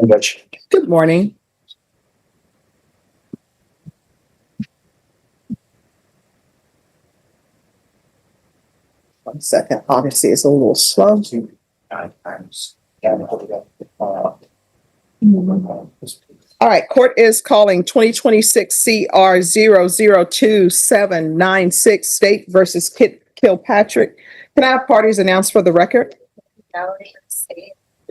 Judge. Good morning. One second. Obviously, it's a little slow. All right. Court is calling 2026 CR 0022796 State versus Kilpatrick. Can I have parties announced for the record?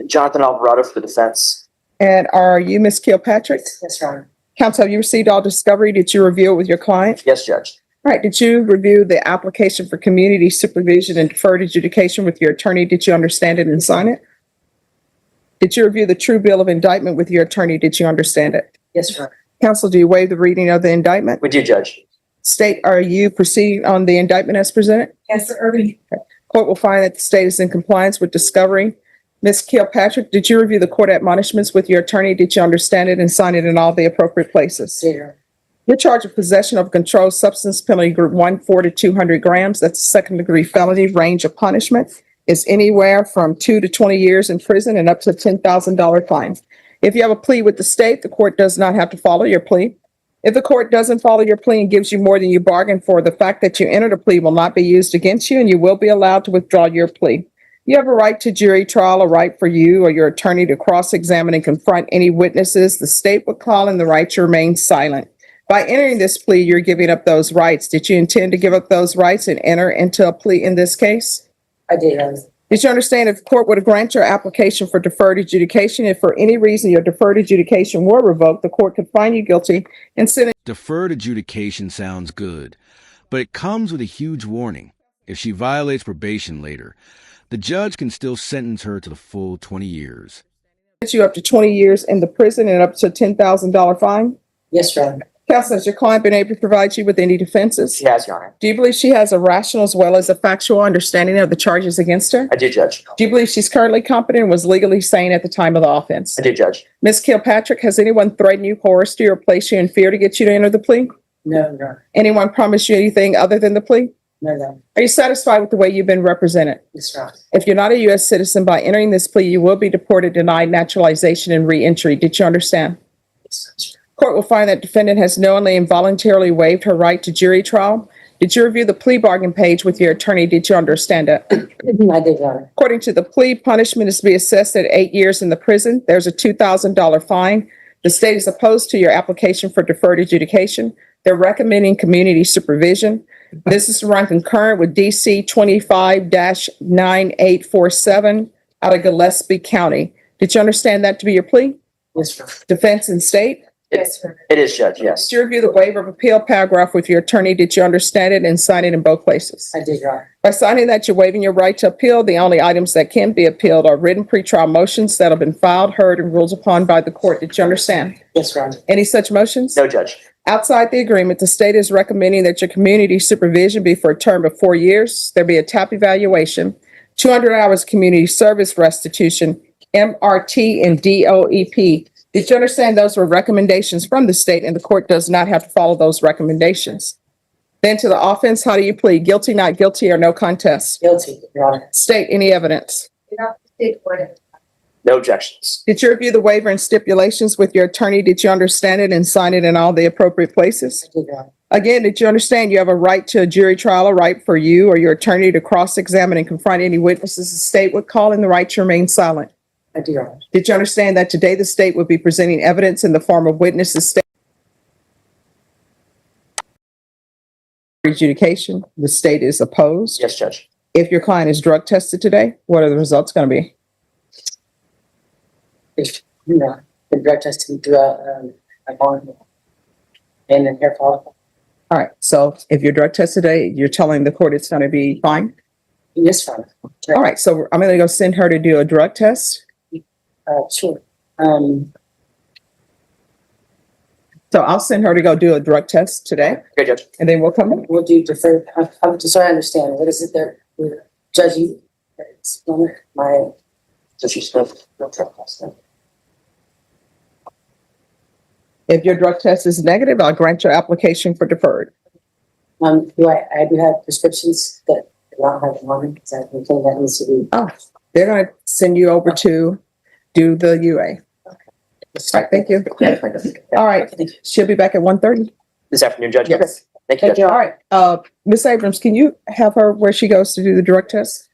Jonathan Alvarado for the defense. And are you Ms. Kilpatrick? Yes, Your Honor. Counsel, have you received all discovery? Did you review it with your client? Yes, Judge. All right. Did you review the application for community supervision and deferred adjudication with your attorney? Did you understand it and sign it? Did you review the true bill of indictment with your attorney? Did you understand it? Yes, Your Honor. Counsel, do you waive the reading of the indictment? We do, Judge. State, are you proceeding on the indictment as presented? Yes, Sir Irving. Court will find that the state is in compliance with discovery. Ms. Kilpatrick, did you review the court admonishments with your attorney? Did you understand it and sign it in all the appropriate places? Yes, Your Honor. You're charged with possession of a controlled substance, penalty group 1, 4 to 200 grams. That's a second-degree felony. Range of punishment is anywhere from 2 to 20 years in prison and up to a $10,000 fine. If you have a plea with the state, the court does not have to follow your plea. If the court doesn't follow your plea and gives you more than you bargained for, the fact that you entered a plea will not be used against you, and you will be allowed to withdraw your plea. You have a right to jury trial, a right for you or your attorney to cross-examine and confront any witnesses the state would call, and the right to remain silent. By entering this plea, you're giving up those rights. Did you intend to give up those rights and enter into a plea in this case? I did, Your Honor. Did you understand if the court were to grant your application for deferred adjudication, if for any reason your deferred adjudication were revoked, the court could find you guilty and sentence? Deferred adjudication sounds good, but it comes with a huge warning. If she violates probation later, the judge can still sentence her to the full 20 years. You up to 20 years in the prison and up to a $10,000 fine? Yes, Your Honor. Counsel, has your client been able to provide you with any defenses? She has, Your Honor. Do you believe she has a rational as well as a factual understanding of the charges against her? I do, Judge. Do you believe she's currently competent and was legally sane at the time of the offense? I do, Judge. Ms. Kilpatrick, has anyone threatened you, coerced you, or placed you in fear to get you to enter the plea? No, Your Honor. Anyone promised you anything other than the plea? No, no. Are you satisfied with the way you've been represented? Yes, Your Honor. If you're not a U.S. citizen, by entering this plea, you will be deported, denied naturalization, and re-entry. Did you understand? Yes, Your Court will find that defendant has knowingly and voluntarily waived her right to jury trial. Did you review the plea bargain page with your attorney? Did you understand it? Honor. I did, Your Honor. According to the plea, punishment is to be assessed at 8 years in the prison. There's a $2,000 fine. The state is opposed to your application for deferred adjudication. They're recommending community supervision. This is to run concurrent with DC 25-9847 out of Gillespie County. Did you understand that to be your plea? Yes, Your Honor. Defense and state? Yes, Your Honor. It is, Judge, yes. Did you review the waiver of appeal paragraph with your attorney? Did you understand it and sign it in both places? I did, Your Honor. By signing that, you're waiving your right to appeal. The only items that can be appealed are written pretrial motions that have been filed, heard, and ruled upon by the court. Did you understand? Yes, Your Honor. Any such motions? No, Judge. Outside the agreement, the state is recommending that your community supervision be for a term of 4 years. There be a TAP evaluation, 200 hours community service restitution, MRT, and DOEP. Did you understand those were recommendations from the state, and the court does not have to follow those recommendations? Then to the offense, how do you plead? Guilty, not guilty, or no contest? Guilty, Your Honor. State any evidence. No objections. Did you review the waiver and stipulations with your attorney? Did you understand it and sign it in all the appropriate places? I did, Your Honor. Again, did you understand you have a right to a jury trial, a right for you or your attorney to cross-examine and confront any witnesses the state would call, and the right to remain silent? I do, Your Honor. Did you understand that today the state would be presenting evidence in the form of witnesses? Adjudication, the state is opposed. Yes, Judge. If your client is drug tested today, what are the results going to be? If, you know, the drug testing throughout my bone and then hair follicle. All right, so if you're drug tested today, you're telling the court it's going to be fine? Yes, Your Honor. All right, so I'm going to go send her to do a drug test. Sure. So I'll send her to go do a drug test today, Okay, Judge. and then we'll come in. We'll do deferred. I'm just so I understand. What is it there? Judge, you explain it? My So she's still. If your drug test is negative, I'll grant your application for deferred. I do have prescriptions that I don't have on me. Is that anything that needs to be? Oh, they're going to send you over to do the UA. All right, thank you. All right, she'll be back at 1:30. This afternoon, Judge? Yes. Okay. Thank you, Thank you. Judge. All right, Ms. Abrams, can you have her where she goes to do the drug test?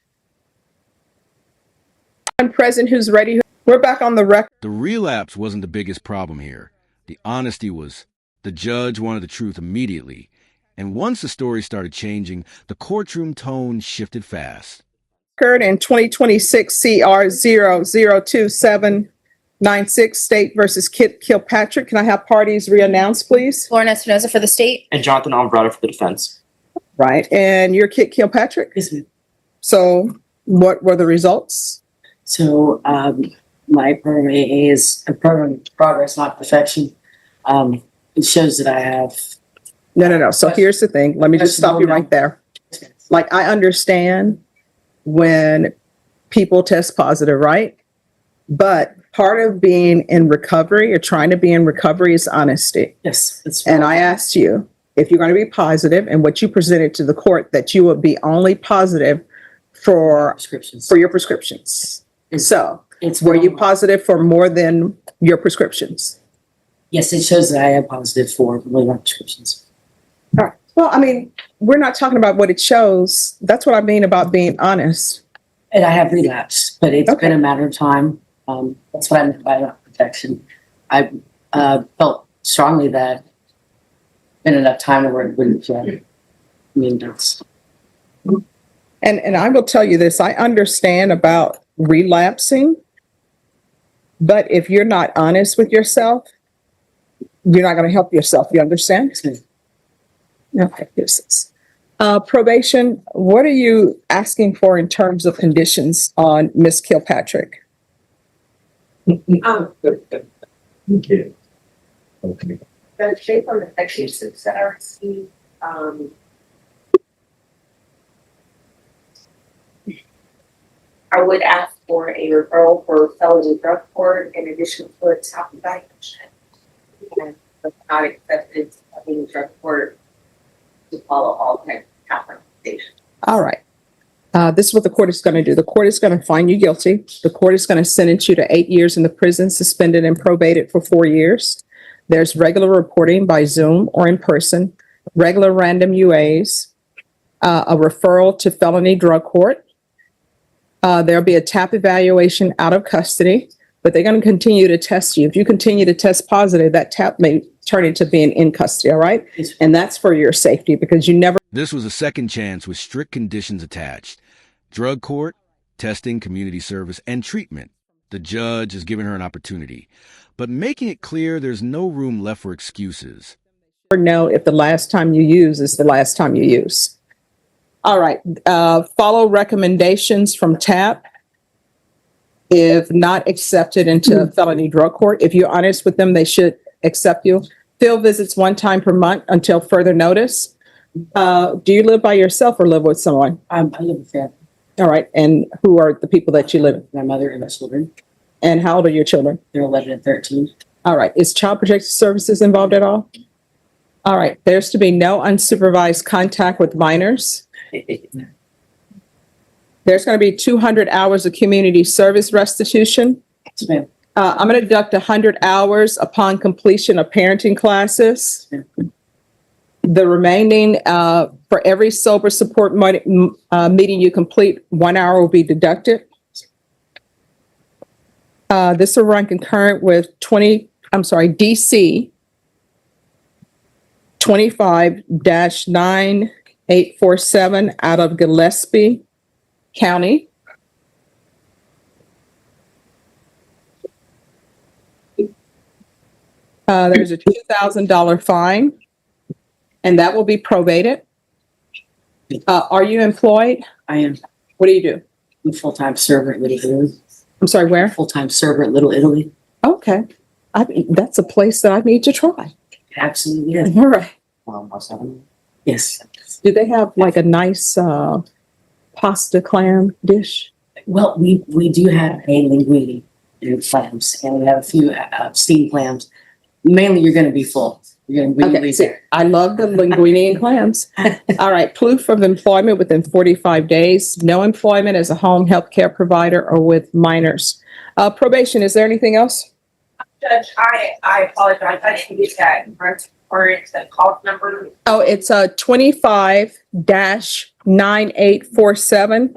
I'm present, who's ready? We're back on the record. The relapse wasn't the biggest problem here. The honesty was. The judge wanted the truth immediately. And once the story started changing, the courtroom tone shifted fast. In 2026 CR 002796, State versus Kit Kilpatrick. Can I have parties re-announced, please? Lauren Espinoza for the state. And Jonathan Alvarado for the defense. Right, and you're Kit Kilpatrick? Yes, ma'am. So what were the results? So, my program AA is a program of progress, not perfection. It shows that I have. No. So here's the thing. Let me just stop you right there. Like, I understand when people test positive, right? But part of being in recovery or trying to be in recovery is honesty. Yes, that's And I asked you if you're going to be positive and what you presented to the court, that you would be only positive for prescriptions. your prescriptions. So It's were you positive for more than your prescriptions? Yes, it shows that I am positive for more than prescriptions. All right. Well, I mean, we're not talking about what it shows. That's what I mean about being honest. And I have relapsed, but it's Okay. been a matter of time. That's what I meant by not protection. I felt strongly that been enough time where it wouldn't that's. And I will tell you this, I understand about relapsing, but if you're not honest with yourself, you're not going to help yourself. You understand? Okay. Probation, what are you asking for in terms of conditions on Miss Kilpatrick? The shape on the executions that are received, I would ask for a referral for felony drug court in addition to a top evaluation. And the not acceptance of any drug court to follow all kinds of top recommendations. All right. This is what the court is going to do. The court is going to find you guilty. The court is going to sentence you to 8 years in the prison, suspended and probated for 4 years. There's regular reporting by Zoom or in person, regular random UAs, a referral to felony drug court. There'll be a TAP evaluation out of custody, but they're going to continue to test you. If you continue to test positive, that TAP may turn into being in custody, all right? Yes. And that's for your safety because you never. This was a second chance with strict conditions attached. Drug court, testing, community service, and treatment. The judge is giving her an opportunity, but making it clear there's no room left for excuses. Know if the last time you use is the last time you use. All right. Follow recommendations from TAP. If not accepted into felony drug court, if you're honest with them, they should accept you. Field visits 1 time per month until further notice. Do you live by yourself or live with someone? I live with family, All right. And who are the people that you live with? my mother and my children. And how old are your children? They're 11 and 13. All right. Is Child Protective Services involved at all? All right. There's to be no unsupervised contact with minors. There's going to be 200 hours of community service restitution. Yes, ma'am. I'm going to deduct 100 hours upon completion of parenting classes. The remaining, for every sober support meeting you complete, 1 hour will be deducted. This will run concurrent with DC 25-9847 out of Gillespie County. There's a $2,000 fine, and that will be probated. Are you employed? I am What do you do? a full-time server at Little Italy. I'm sorry, where? Full-time server at Little Italy. Okay. That's a place that I need to try. Absolutely, yes. All right. Yes. Do they have like a nice pasta clam dish? Well, we do have a linguine and clams, and we have a few steamed clams. Mainly, you're going to be full. You're going to be really see, there. I love the linguine and clams. All right. Proof of employment within 45 days. No employment as a home health care provider or with minors. Probation, is there anything else? Judge, I apologize. I didn't get that warrant, the call number. Oh, it's 25-9847,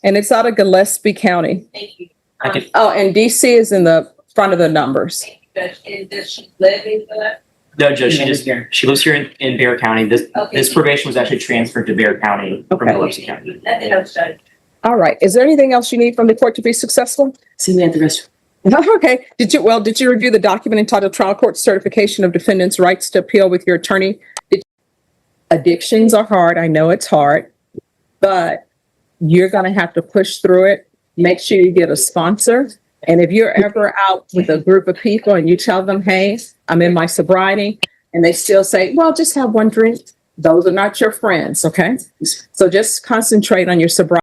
and it's out of Gillespie County. Thank you. I can- Oh, and DC is in the front of the numbers. Thank you, Judge. And does she live in the? No, Judge, Yeah, here. she lives here in Bear County. This Okay. probation was actually transferred to Bear County from Okay. Gillespie County. Nothing else, Judge. All right. Is there anything else you need from the court to be successful? See me at the restaurant. Okay. Did you review the document entitled Trial Court Certification of Defendant's Rights to Appeal with your attorney? Addictions are hard. I know it's hard, but you're going to have to push through it. Make sure you get a sponsor. And if you're ever out with a group of people and you tell them, hey, I'm in my sobriety, and they still say, well, just have one drink, those are not your friends, okay? So just concentrate on your sobriety.